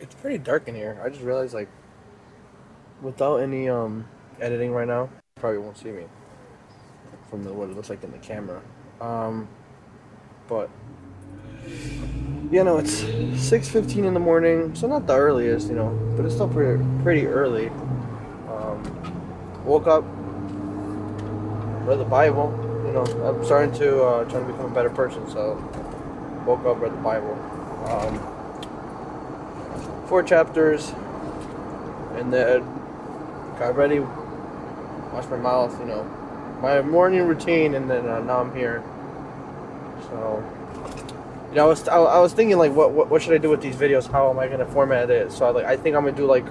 It's pretty dark in here. I just realized, like, without any editing right now, you probably won't see me from what it looks like in the camera. Um, but yeah, no, it's 6:15 in the morning, so not the earliest, but it's still pretty early. Woke up, read the Bible. I'm starting to trying to become a better person, so woke up, read the Bible. Um, 4 chapters, and then got ready, washed my mouth, my morning routine, and then now I'm here. So, I was thinking, like, what should I do with these videos? How am I gonna format it? So I think I'm gonna do like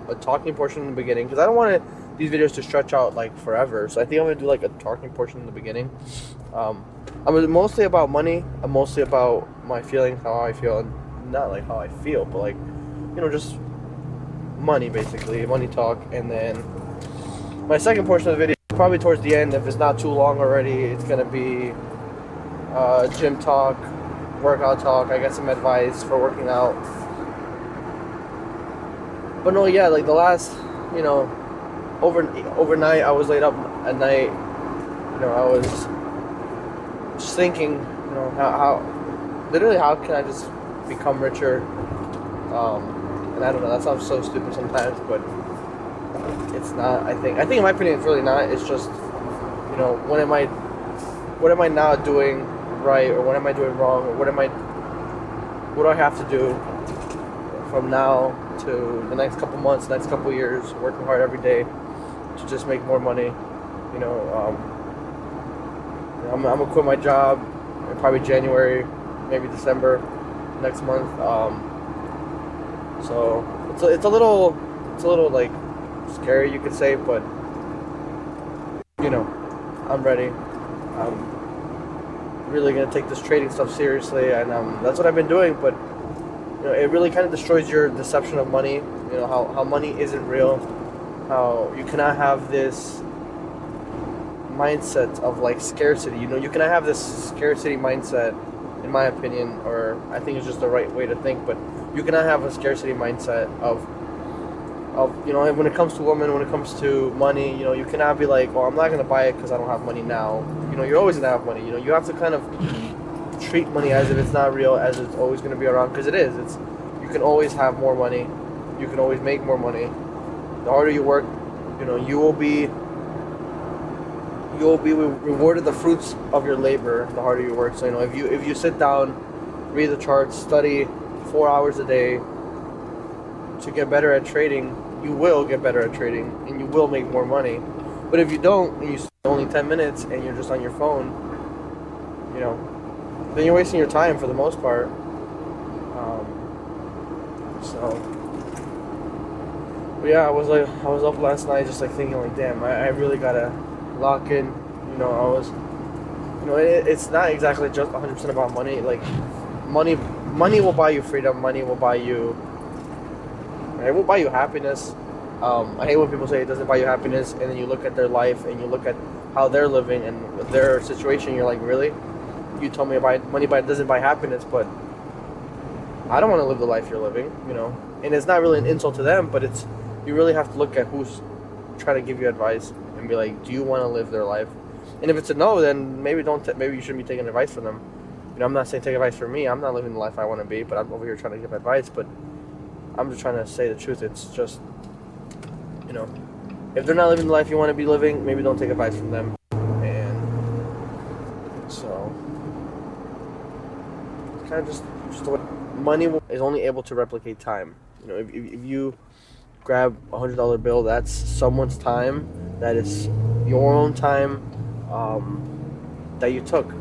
a talking portion in the beginning, because I don't want these videos to stretch out like forever. So I think I'm gonna do like a talking portion in the beginning. I'm mostly about money. I'm mostly about my feelings, how I feel, and not like how I feel, but like, just money, basically, money talk. And then my second portion of the video, probably towards the end, if it's not too long already, it's gonna be gym talk, workout talk. I got some advice for working out. But no, yeah, like the last, overnight, I was laid up at night. I was just thinking, how literally, how can I just become richer? And I don't know, that sounds so stupid sometimes, but it's not. I think in my opinion, it's really not. It's just, what am I not doing right, or what am I doing wrong, or what do I have to do from now to the next couple months, next couple years, working hard every day to just make more money. I'm gonna quit my job in probably January, maybe December next month. So it's a little like scary, you could say, but I'm ready. I'm really gonna take this trading stuff seriously, and that's what I've been doing. But it really kind of destroys your deception of money. How money isn't real. How you cannot have this mindset of like scarcity. You cannot have this scarcity mindset, in my opinion, or I think it's just the right way to think. But you cannot have a scarcity mindset of when it comes to women, when it comes to money. You cannot be like, well, I'm not gonna buy it because I don't have money now. You're always gonna have money. You have to kind of treat money as if it's not real, as it's always gonna be around, because it is. You can always have more money. You can always make more money. The harder you work, you will be rewarded the fruits of your labor. The harder you work. So if you sit down, read the charts, study 4 hours a day to get better at trading, you will get better at trading, and you will make more money. But if you don't, and you spend only 10 minutes and you're just on your phone, then you're wasting your time for the most part. But yeah, I was up last night just like thinking, like, damn, I really gotta lock in. It's not exactly just 100% about money. Like, money will buy you freedom. Money will buy you. It will buy you happiness. I hate when people say it doesn't buy you happiness, and then you look at their life and you look at how they're living and their situation. You're like, really? You told me money doesn't buy happiness, but I don't want to live the life you're living. And it's not really an insult to them, but you really have to look at who's trying to give you advice and be like, do you want to live their life? And if it's a no, then maybe maybe you shouldn't be taking advice from them. I'm not saying take advice from me. I'm not living the life I want to be, but I'm over here trying to give advice. But I'm just trying to say the truth. It's just, if they're not living the life you want to be living, maybe don't take advice from them. And so it's kind of just the way money is only able to replicate time. If you grab $100 bill, that's someone's time. That is your own time that you took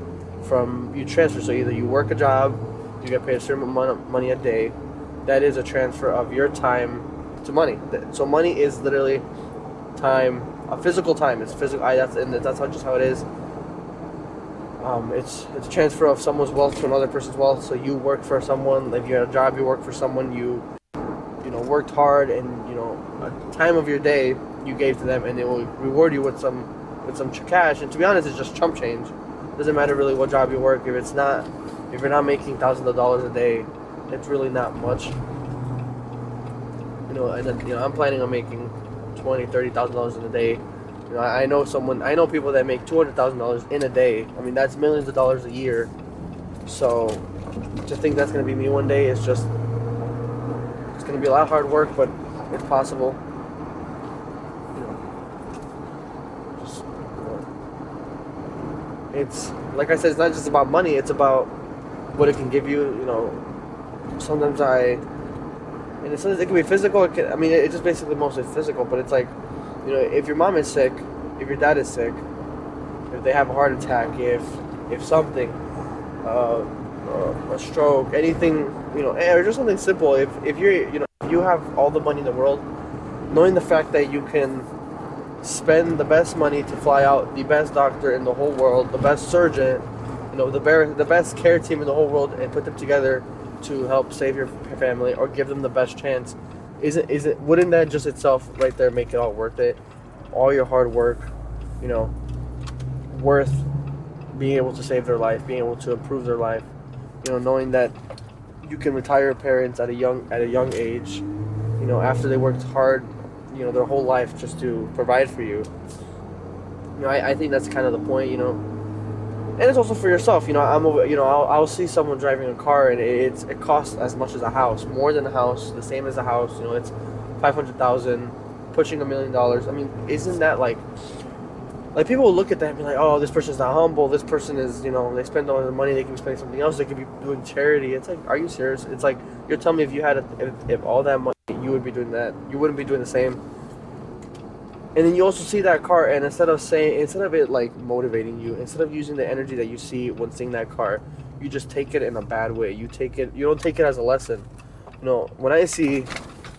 from you transfer. So either you work a job, you get paid a certain amount of money a day. That is a transfer of your time to money. So money is literally time, a physical time. It's physical. That's how it is. It's a transfer of someone's wealth to another person's wealth. So you work for someone. If you had a job, you work for someone. You worked hard, and a time of your day you gave to them, and they will reward you with some cash. And to be honest, it's just chump change. It doesn't matter really what job you work. If you're not making thousands of dollars a day, it's really not much. And then, I'm planning on making $20,000 to $30,000 in a day. I know people that make $200,000 in a day. I mean, that's millions of dollars a year. So to think that's going to be me one day is just, it's going to be a lot of hard work, but it's possible. You know, just, it's, like I said, it's not just about money, it's about what it can give you. Sometimes and sometimes it can be physical. It's just basically mostly physical, but it's like, if your mom is sick, if your dad is sick, if they have a heart attack, if something, a stroke, anything, or just something simple. If if you have all the money in the world, knowing the fact that you can spend the best money to fly out the best doctor in the whole world, the best surgeon, the best care team in the whole world, and put them together to help save your family or give them the best chance, wouldn't that just itself right there make it all worth it? All your hard work, worth being able to save their life, being able to improve their life, knowing that you can retire your parents at a young age, after they worked hard, their whole life just to provide for you. I think that's kind of the point, and it's also for yourself. I'll see someone driving a car and it costs as much as a house, more than a house, the same as a house. It's 500,000, pushing $1 million. I mean, isn't that like people will look at that and be like, oh, this person's not humble. This person is, they spend all the money, they can be spending something else. They could be doing charity. It's like, are you serious? It's like you're telling me if all that money, you would be doing that. You wouldn't be doing the same. And then you also see that car, and instead of it like motivating you, instead of using the energy that you see when seeing that car, you just take it in a bad way. You don't take it as a lesson. When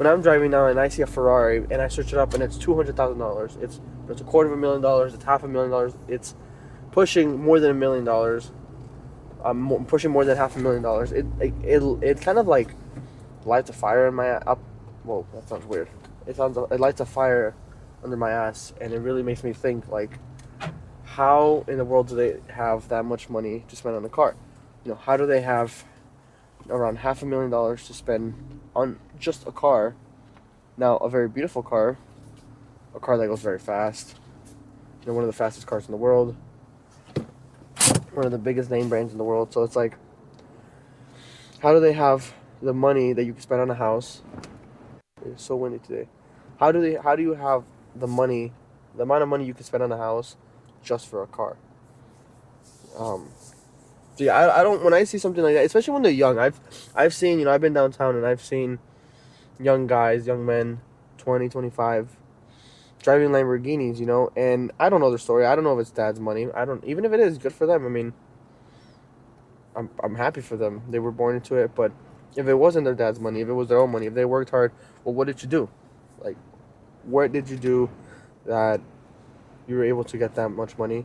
I'm driving now and I see a Ferrari and I search it up and it's $200,000, it's $250,000, it's $500,000, it's pushing more than $1 million. Pushing more than $500,000. It kind of like lights a fire in my up. Whoa, that sounds weird. It lights a fire under my ass, and it really makes me think, like, how in the world do they have that much money to spend on a car? How do they have around $500,000 to spend on just a car? Now, a very beautiful car, a car that goes very fast, one of the fastest cars in the world, one of the biggest name brands in the world. So it's like, how do they have the money that you can spend on a house? It's so windy today. How do you have the amount of money you can spend on a house just for a car? So yeah, I don't, when I see something like that, especially when they're young, I've seen, I've been downtown and I've seen young men, 20, 25, driving Lamborghinis, and I don't know their story. I don't know if it's dad's money. Even if it is, good for them. I mean, I'm happy for them. They were born into it, but if it wasn't their dad's money, if it was their own money, if they worked hard, well, what did you do? Like, what did you do that you were able to get that much money?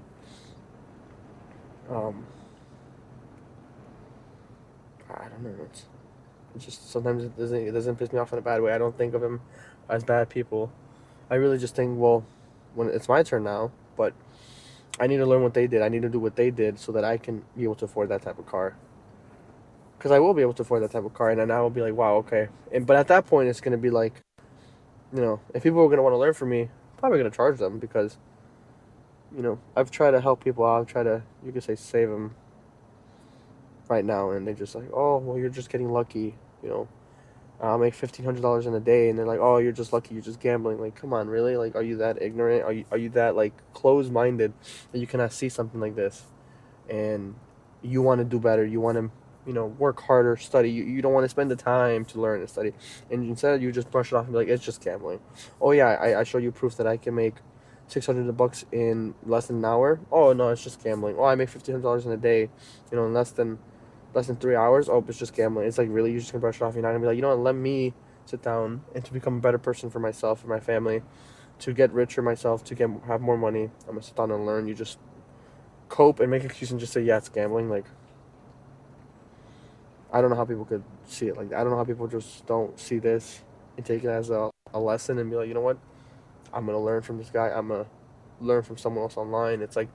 I don't know. It's just, sometimes it doesn't piss me off in a bad way. I don't think of them as bad people. I really just think, well, when it's my turn now, but I need to learn what they did. I need to do what they did so that I can be able to afford that type of car. Because I will be able to afford that type of car, and then I will be like, wow, okay. But at that point, it's going to be like, if people are going to want to learn from me, I'm probably going to charge them because, I've tried to help people out. I've tried to, you could say, save them right now, and they're just like, oh, well, you're just getting lucky, I'll make $1,500 in a day, and they're like, oh, you're just lucky, you're just gambling. Like, come on, really? Like, are you that ignorant? Are you that, like, closed-minded that you cannot see something like this? And you want to do better. You want to, work harder, study. You don't want to spend the time to learn and study. And instead, you just brush it off and be like, it's just gambling. Oh, yeah, I show you proof that I can make $600 in less than an hour. Oh, no, it's just gambling. Oh, I make $1,500 in a day, in less than 3 hours. Oh, it's just gambling. It's like, really, you're just gonna brush it off. You're not gonna be like, let me sit down and to become a better person for myself, for my family, to get richer myself, to have more money. I'm gonna sit down and learn. You just cope and make excuses and just say, yeah, it's gambling. Like, I don't know how people could see it like that. I don't know how people just don't see this and take it as a lesson and be like, you know what, I'm gonna learn from this guy. I'm gonna learn from someone else online. It's like,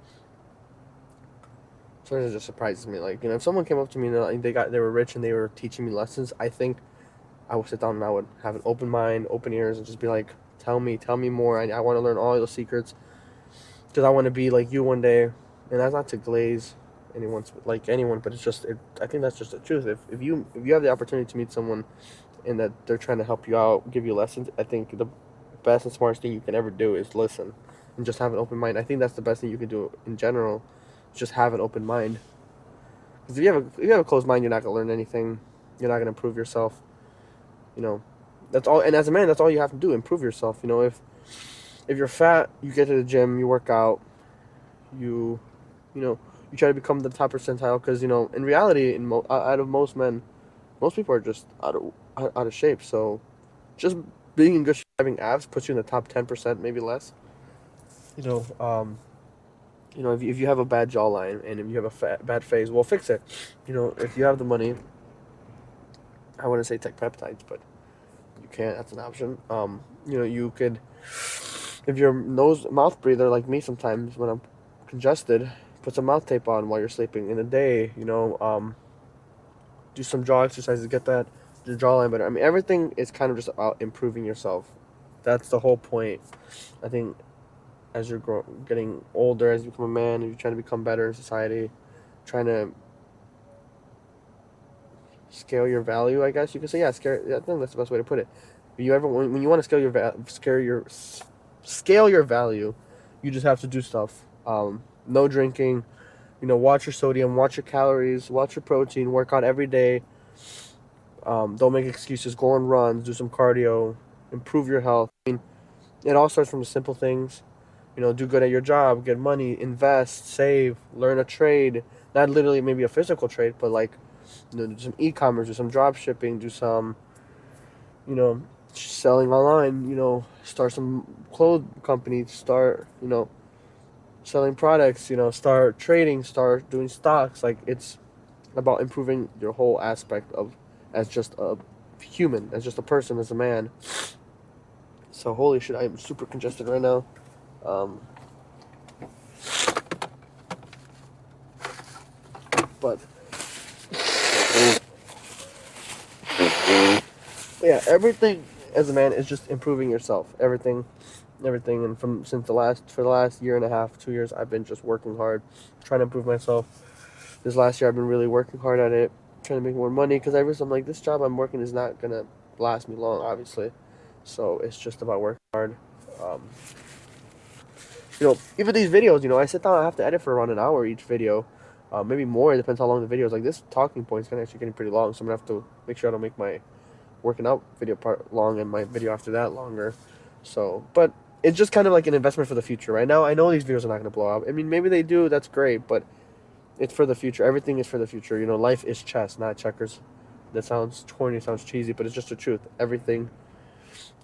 sometimes it just surprises me. Like, if someone came up to me and they were rich and they were teaching me lessons, I think I would sit down and I would have an open mind, open ears, and just be like, tell me more. I want to learn all the secrets because I want to be like you one day. And that's not to glaze anyone, but it's just I think that's just the truth. If you have the opportunity to meet someone and that they're trying to help you out, give you lessons, I think the best and smartest thing you can ever do is listen and just have an open mind. I think that's the best thing you can do in general. Just have an open mind. Because if you have a closed mind, you're not gonna learn anything. You're not gonna improve yourself. You know, that's all. And as a man, that's all you have to do: improve yourself. If you're fat, you get to the gym, you work out, you you know you try to become the top percentile. Because in reality, out of most men, most people are just out of shape. So just being in good shape, having abs puts you in the top 10%, maybe less. You know, um, if you have a bad jawline and if you have a bad face, well, fix it. If you have the money, I wouldn't say take peptides, but you can't. That's an option. You could, if you're mouth breather like me sometimes when I'm congested, put some mouth tape on while you're sleeping in the day. Do some jaw exercises, get the jawline better. I mean, everything is kind of just about improving yourself. That's the whole point. I think as you're getting older, as you become a man, and you're trying to become better in society, trying to scale your value, I guess you could say. Yeah, I think that's the best way to put it. When you want to scale your value, you just have to do stuff. No drinking. Watch your sodium, watch your calories, watch your protein, work out every day. Don't make excuses. Go on runs, do some cardio, improve your health. I mean, it all starts from the simple things. Do good at your job, get money, invest, save, learn a trade. Not literally maybe a physical trade, but like, do some e-commerce, do some drop shipping, do some, you know, selling online. Start some clothes companies, start, selling products. Start trading, start doing stocks. Like it's about improving your whole aspect of as just a human, as just a person, as a man. So holy shit, I'm super congested right now. Um, but yeah, everything as a man is just improving yourself. Everything, and for the last year and a half, 2 years, I've been just working hard, trying to improve myself. This last year, I've been really working hard at it, trying to make more money. Because I'm like, this job I'm working is not gonna last me long, obviously. So it's just about working hard. Um, Even these videos, I sit down, I have to edit for around an hour each video. Maybe more, it depends how long the video is. Like this talking point is actually getting pretty long, so I'm gonna have to make sure I don't make my working out video part long and my video after that longer. So, but it's just kind of like an investment for the future. Right now, I know these videos are not gonna blow up. I mean, maybe they do. That's great, but it's for the future. Everything is for the future. Life is chess, not checkers. That sounds corny, sounds cheesy, but it's just the truth. Everything,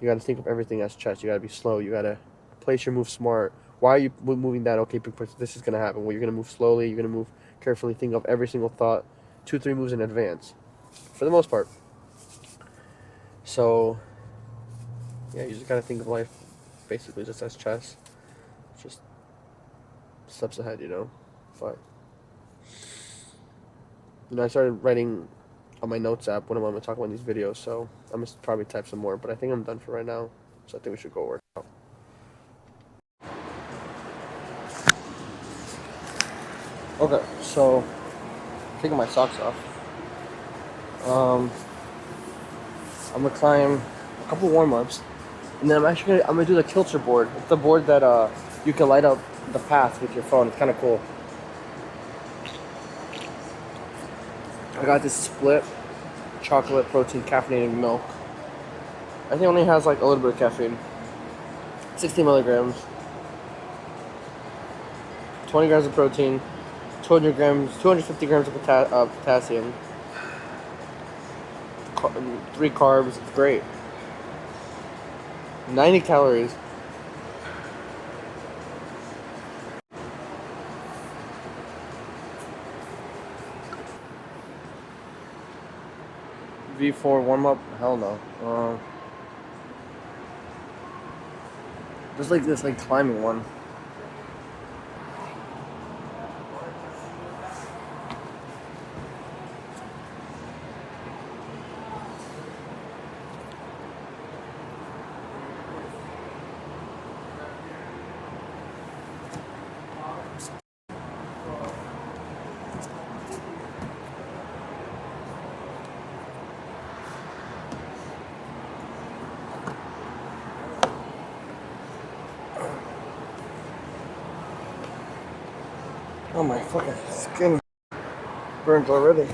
you got to think of everything as chess. You got to be slow. You got to place your move smart. Why are you moving that? Okay, this is gonna happen. Well, you're gonna move slowly. You're gonna move carefully. Think of every single thought, 2, 3 moves in advance, for the most part. So, yeah, you just gotta think of life, basically just as chess, just steps ahead. But I started writing on my notes app when I'm gonna talk about these videos. So I'm gonna probably type some more. But I think I'm done for right now. So I think we should go work out. Okay, so taking my socks off. I'm gonna climb a couple warm ups, and then I'm gonna do the kilter board. It's the board that you can light up the path with your phone. It's kind of cool. I got this split chocolate protein caffeinated milk. I think it only has like a little bit of caffeine. 60 milligrams, 20 grams of protein, 250 grams of potassium, 3 carbs. It's great. 90 calories. V4 warm up? Hell no. There's like this climbing one. Oh, my fucking skin burnt already.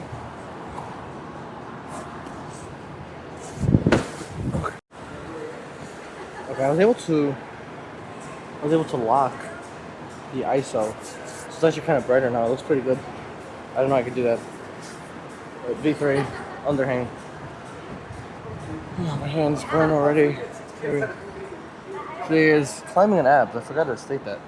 Okay, I was able to lock the ISO. So it's actually kind of brighter now. It looks pretty good. I don't know I could do that. V3 underhang. Oh, my hands burn already. She is climbing an abs. I forgot to state that.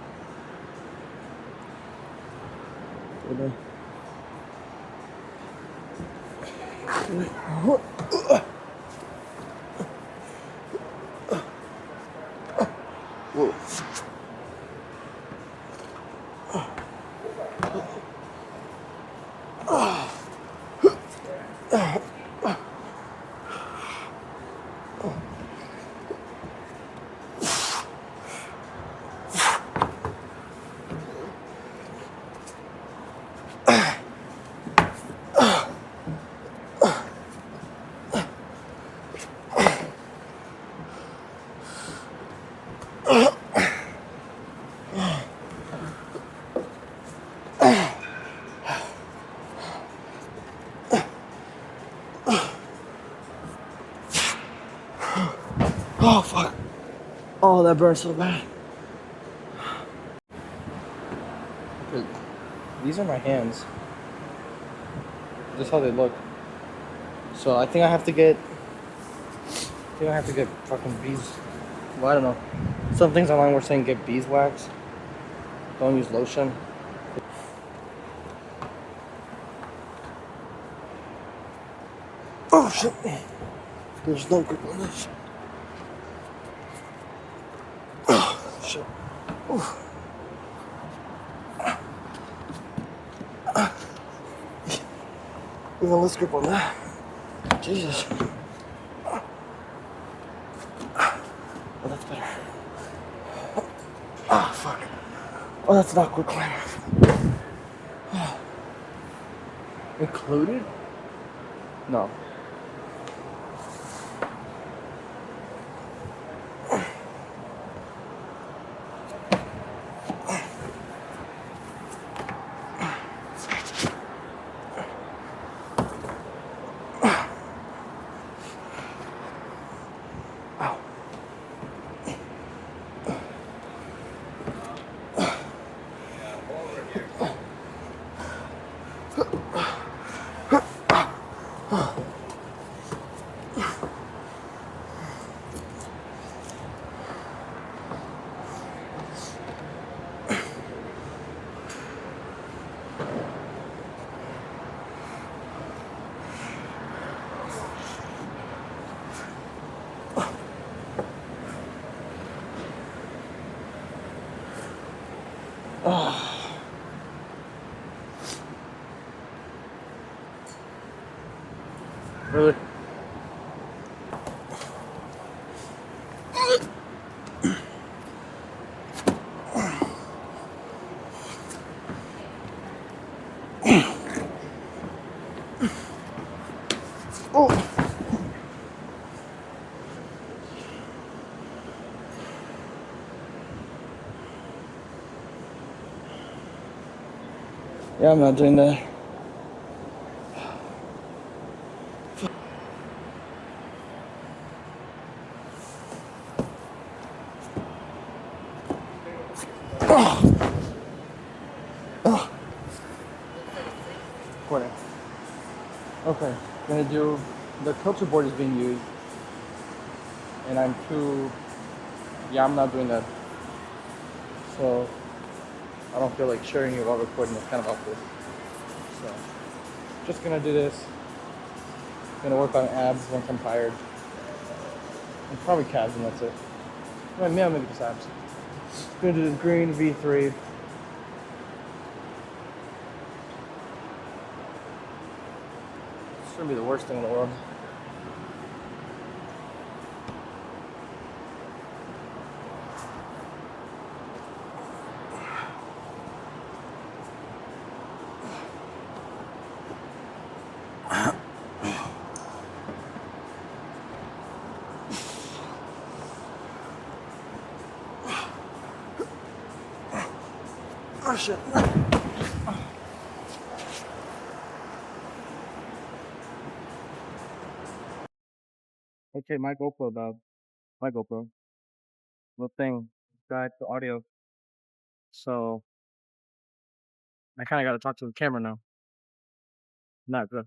Whoa. Oh, fuck. Oh, that burns so bad. These are my hands. This is how they look. So I think I have to get fucking bees. Well, I don't know. Some things online were saying get beeswax. Don't use lotion. Oh shit. There's no grip on this. Oh shit. Oof. Even less grip on that. Jesus. Oh, that's better. Oh, fuck. Oh, that's not quick climb. Included? No. Really? Oh. Yeah, I'm not doing that. Corner. Okay, gonna do. The culture board is being used, and I'm too. Yeah, I'm not doing that. So I don't feel like sharing it while recording. It's kind of awkward. So just gonna do this. Gonna work on abs once I'm tired. And probably calves, and that's it. Well, maybe just abs. Gonna do this green V3. It's gonna be the worst thing in the world. Oh shit. Okay, my GoPro, dog. My GoPro. Little thing. Got the audio. So I kind of got to talk to the camera now. Not good.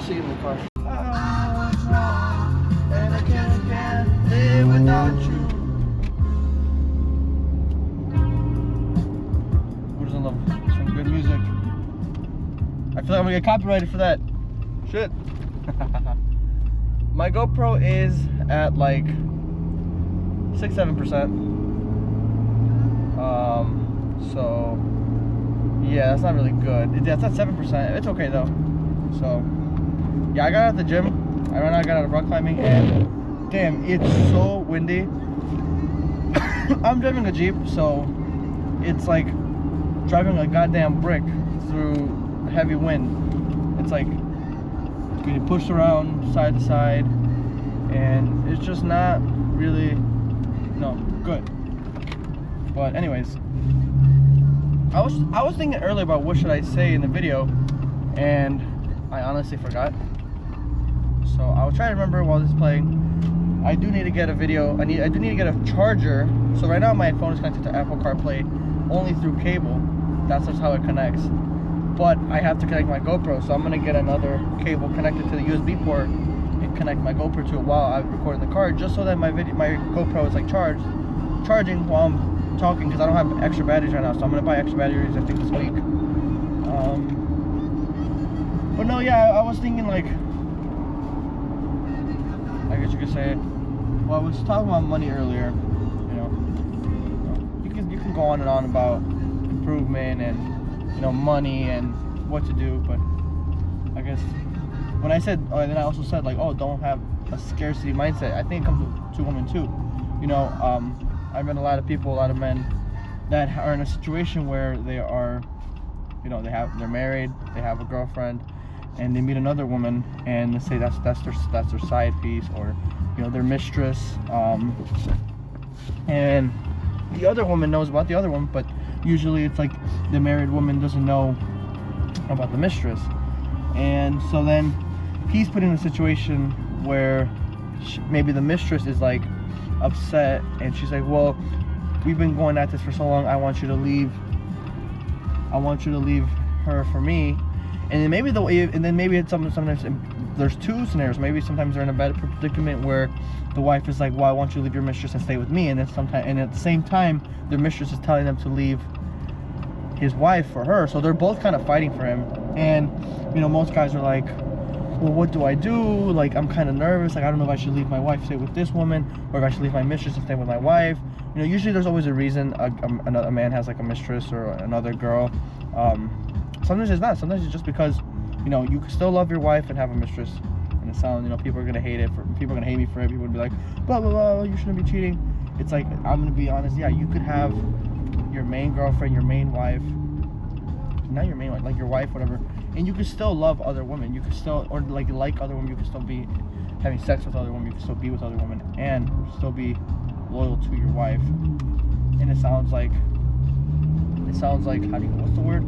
seat in the car. And I can't live without you. Who doesn't love some good music? I feel like I'm gonna get copyrighted for that. Shit. My GoPro is at like 6-7%. So yeah, that's not really good. That's not 7%. It's okay though. So yeah, I got out of the gym. I got out of rock climbing, and damn, it's so windy. I'm driving a Jeep, so it's like driving a goddamn brick through heavy wind. It's like getting pushed around side to side, and it's just not really, good. But anyways, I was thinking earlier about what should I say in the video, and I honestly forgot. So I'll try to remember while this is playing. I do need to get a video. I do need to get a charger. So right now my phone is connected to Apple CarPlay only through cable. That's just how it connects. But I have to connect my GoPro, so I'm gonna get another cable connected to the USB port and connect my GoPro to it while I record in the car, just so that my GoPro is like charging while I'm talking, because I don't have extra batteries right now. So I'm gonna buy extra batteries I think this week. But no, yeah, I was thinking like, I guess you could say, well, I was talking about money earlier. You can go on and on about improvement and money and what to do, but I guess when I said, and then I also said like, oh, don't have a scarcity mindset. I think it comes to women too. I've met a lot of people, a lot of men that are in a situation where they are, they're married, they have a girlfriend, and they meet another woman, and they say that's their side piece, or their mistress, and the other woman knows about the other one, but usually it's like the married woman doesn't know about the mistress. And so then he's put in a situation where maybe the mistress is like upset, and she's like, well, we've been going at this for so long, I want you to leave her for me. And then maybe it's sometimes there's two scenarios. Maybe sometimes they're in a better predicament where the wife is like, well, I want you to leave your mistress and stay with me, and then at the same time their mistress is telling them to leave his wife for her. So they're both kind of fighting for him. And most guys are like, well, what do I do? Like, I'm kind of nervous. Like, I don't know if I should leave my wife, stay with this woman, or if I should leave my mistress and stay with my wife. Usually there's always a reason a man has like a mistress or another girl. Sometimes it's not. Sometimes it's just because you can still love your wife and have a mistress. And it sounds, people are gonna hate it. People are gonna hate me for it. People would be like, blah blah blah, you shouldn't be cheating. It's like, I'm gonna be honest. Yeah, you could have your main girlfriend, your main wife, not your main wife, like your wife, whatever, and you could still love other women. You could still, or like other women. You could still be having sex with other women. You could still be with other women and still be loyal to your wife. And it sounds like, what's the word?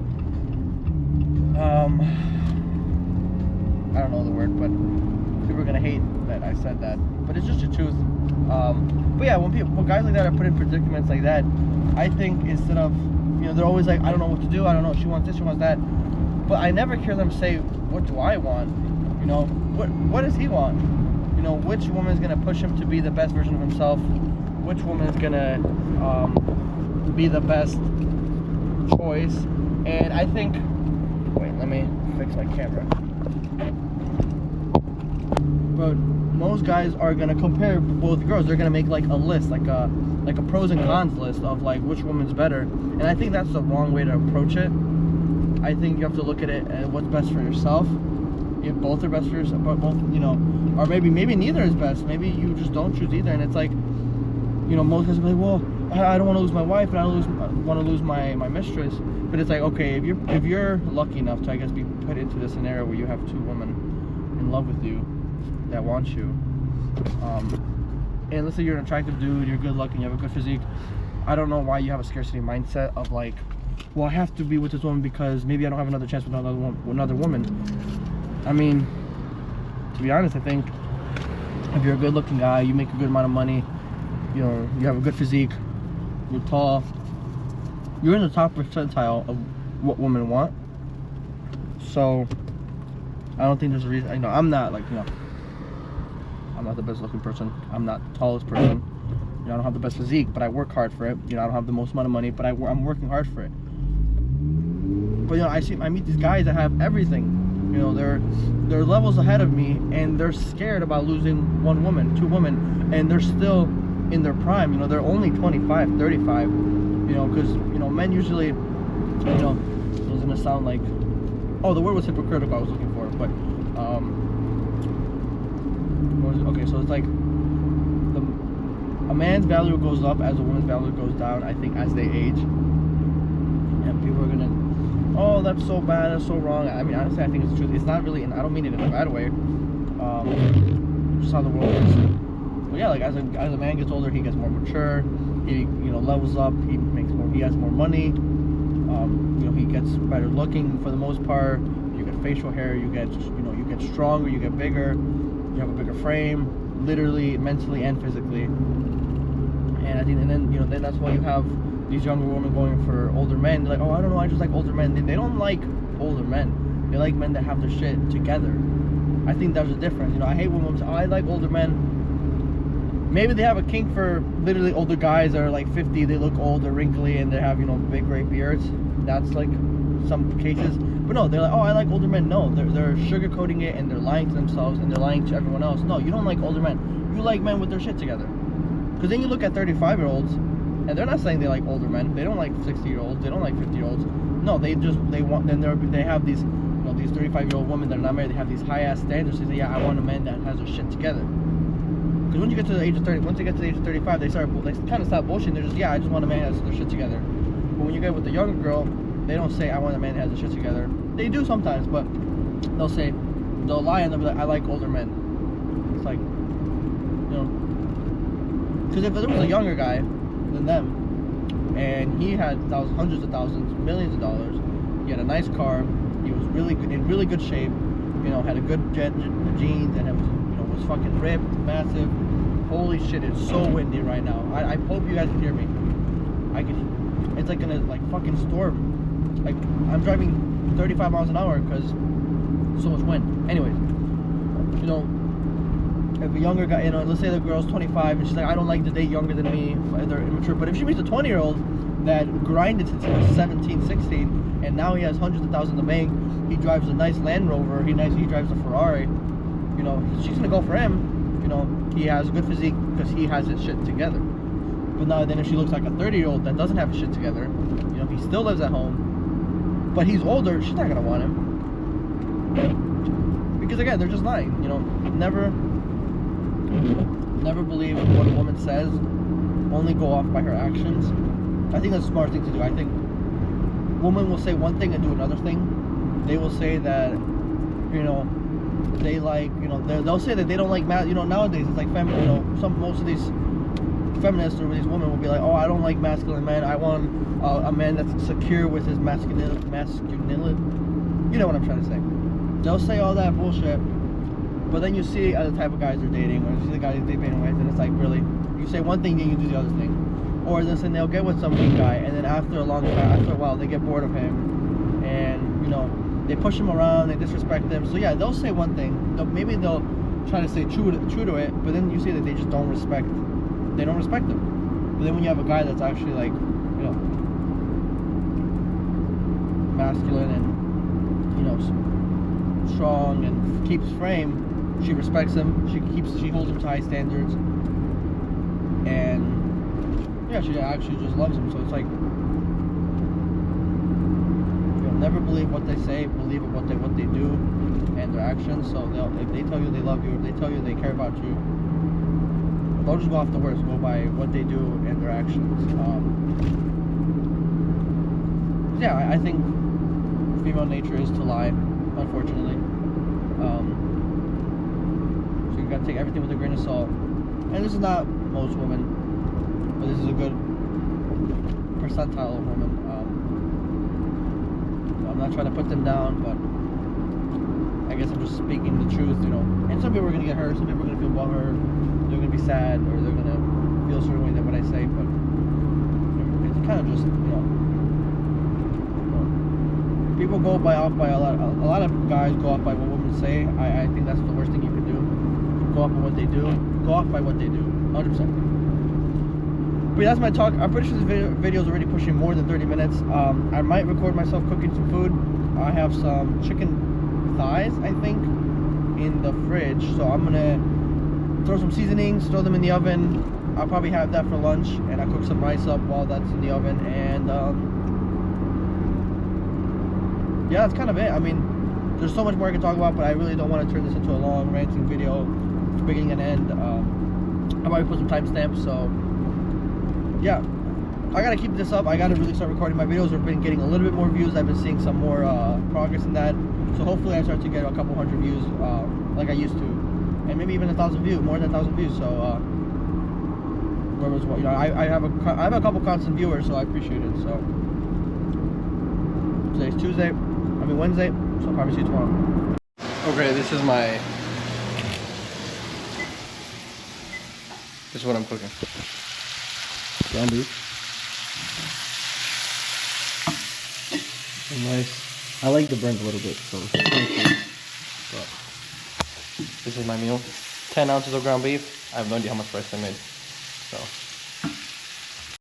I don't know the word, but people are gonna hate that I said that, but it's just the truth. But yeah, when guys like that are put in predicaments like that, I think instead of, they're always like, I don't know what to do, I don't know, she wants this, she wants that, but I never hear them say, what do I want? What does he want? Which woman is gonna push him to be the best version of himself? Which woman is gonna be the best choice? And I think, wait, let me fix my camera. But most guys are gonna compare both girls. They're gonna make like a list, like a pros and cons list of like which woman's better. And I think that's the wrong way to approach it. I think you have to look at it at what's best for yourself. If both are best for yourself, but both, or maybe neither is best. Maybe you just don't choose either. And it's like, most guys will be like, well, I don't want to lose my wife, and I don't want to lose my mistress. But it's like, okay, if you're lucky enough to, I guess, be put into the scenario where you have two women in love with you that want you, and let's say you're an attractive dude, you're good looking, you have a good physique, I don't know why you have a scarcity mindset of like, well, I have to be with this woman because maybe I don't have another chance with another woman. I mean, to be honest, I think if you're a good looking guy, you make a good amount of money, you have a good physique, you're tall, you're in the top percentile of what women want. So I don't think there's a reason. I'm not like, I'm not the best looking person. I'm not the tallest person. I don't have the best physique, but I work hard for it. I don't have the most amount of money, but I'm working hard for it. But I meet these guys that have everything. They're levels ahead of me, and they're scared about losing 1 woman, 2 women, and they're still in their prime. They're only 25, 35. Because men usually, it was gonna sound like, oh, the word was hypocritical I was looking for, but okay, so it's like a man's value goes up as a woman's value goes down, I think, as they age. And people are gonna, oh, that's so bad, that's so wrong. I mean, honestly, I think it's the truth. It's not really, and I don't mean it in a bad way. Just how the world is. But yeah, like as a man gets older, he gets more mature. He levels up. He makes more. He has more money. He gets better looking for the most part. You get facial hair. You get you get stronger. You get bigger. You have a bigger frame, literally, mentally, and physically. And I think, and then that's why you have these younger women going for older men. They're like, oh, I don't know, I just like older men. They don't like older men. They like men that have their shit together. I think there's a difference. I hate when women say, oh, I like older men. Maybe they have a kink for literally older guys that are like 50, they look old, they're wrinkly, and they have, big gray beards. That's like some cases. But no, they're like, oh, I like older men. No, they're sugarcoating it, and they're lying to themselves, and they're lying to everyone else. No, you don't like older men. You like men with their shit together. Because then you look at 35-year-olds, and they're not saying they like older men. They don't like 60-year-olds. They don't like 50-year-olds. No, they want. Then they have these, these 35-year-old women that are not married. They have these high-ass standards. They say, yeah, I want a man that has their shit together. Because when you get to the age of 30, once they get to the age of 35, they kind of stop bullshitting. They're just, yeah, I just want a man that has their shit together. But when you get with the younger girl, they don't say, I want a man that has their shit together. They do sometimes, but they'll lie and they'll be like, I like older men. It's like, because if there was a younger guy than them, and he had hundreds of thousands, millions of dollars, he had a nice car, he was in really good shape, had a good jeans, and it was fucking ripped, massive. Holy shit, it's so windy right now. I hope you guys can hear me. It's like gonna fucking storm. Like, I'm driving 35 miles an hour because so much wind. Anyways, if a younger guy, let's say the girl's 25 and she's like, I don't like to date younger than me, they're immature. But if she meets a 20-year-old that grinded since he was 17, 16, and now he has hundreds of thousands in the bank, he drives a nice Land Rover, he drives a Ferrari, she's gonna go for him. He has a good physique because he has his shit together. But now then if she looks like a 30-year-old that doesn't have his shit together, he still lives at home, but he's older, she's not gonna want him. Because again, they're just lying. Never believe what a woman says, only go off by her actions. I think that's a smart thing to do. I think women will say one thing and do another thing. They will say that, they like, they'll say that they don't like nowadays it's like most of these feminists or these women will be like, oh, I don't like masculine men. I want a man that's secure with his masculinity. You know what I'm trying to say. They'll say all that bullshit. But then you see the type of guys they're dating, or you see the guys they're dating with, and it's like, really, you say one thing, then you do the other thing. Or listen, they'll get with some weak guy, and then after a while, they get bored of him, and they push him around, they disrespect him. So yeah, they'll say one thing. Maybe they'll try to stay true to it, but then you see that they just don't respect. They don't respect them. But then when you have a guy that's actually like, masculine and strong and keeps frame. She respects him. She holds him to high standards, and yeah, she actually just loves him. So it's like, never believe what they say, believe what they do and their actions. So if they tell you they love you, if they tell you they care about you, don't just go off the words. Go by what they do and their actions. Yeah, I think female nature is to lie, unfortunately. So you gotta take everything with a grain of salt. And this is not most women, but this is a good percentile of women. I'm not trying to put them down, but I guess I'm just speaking the truth, And some people are gonna get hurt, some people are gonna feel bummer, they're gonna be sad, or they're gonna feel a certain way than what I say, but it's kind of just, people go off by a lot of guys go off by what women them to say. I think that's the worst thing you can do. Go off by what they do. Go off by what they do. 100%. But yeah, that's my talk. I'm pretty sure this video is already pushing more than 30 minutes. I might record myself cooking some food. I have some chicken thighs, I think, in the fridge. So I'm gonna throw some seasonings, throw them in the oven. I'll probably have that for lunch, and I'll cook some rice up while that's in the oven. And yeah, that's kind of it. I mean, there's so much more I can talk about, but I really don't want to turn this into a long ranting video, beginning and end. I might put some timestamps, so yeah, I gotta keep this up. I gotta really start recording my videos. I've been getting a little bit more views. I've been seeing some more progress in that. So hopefully I start to get a couple hundred views like I used to, and maybe even 1,000 views, more than 1,000 views. So you know, I have a couple constant viewers, so I appreciate it. So today's Tuesday. I mean Wednesday. So I'll probably see you tomorrow. Okay, this is what I'm cooking. Ground beef. Nice. I like the burnt a little bit, so it's but this is my meal. 10 ounces of ground beef. I have no idea how much rice I made. So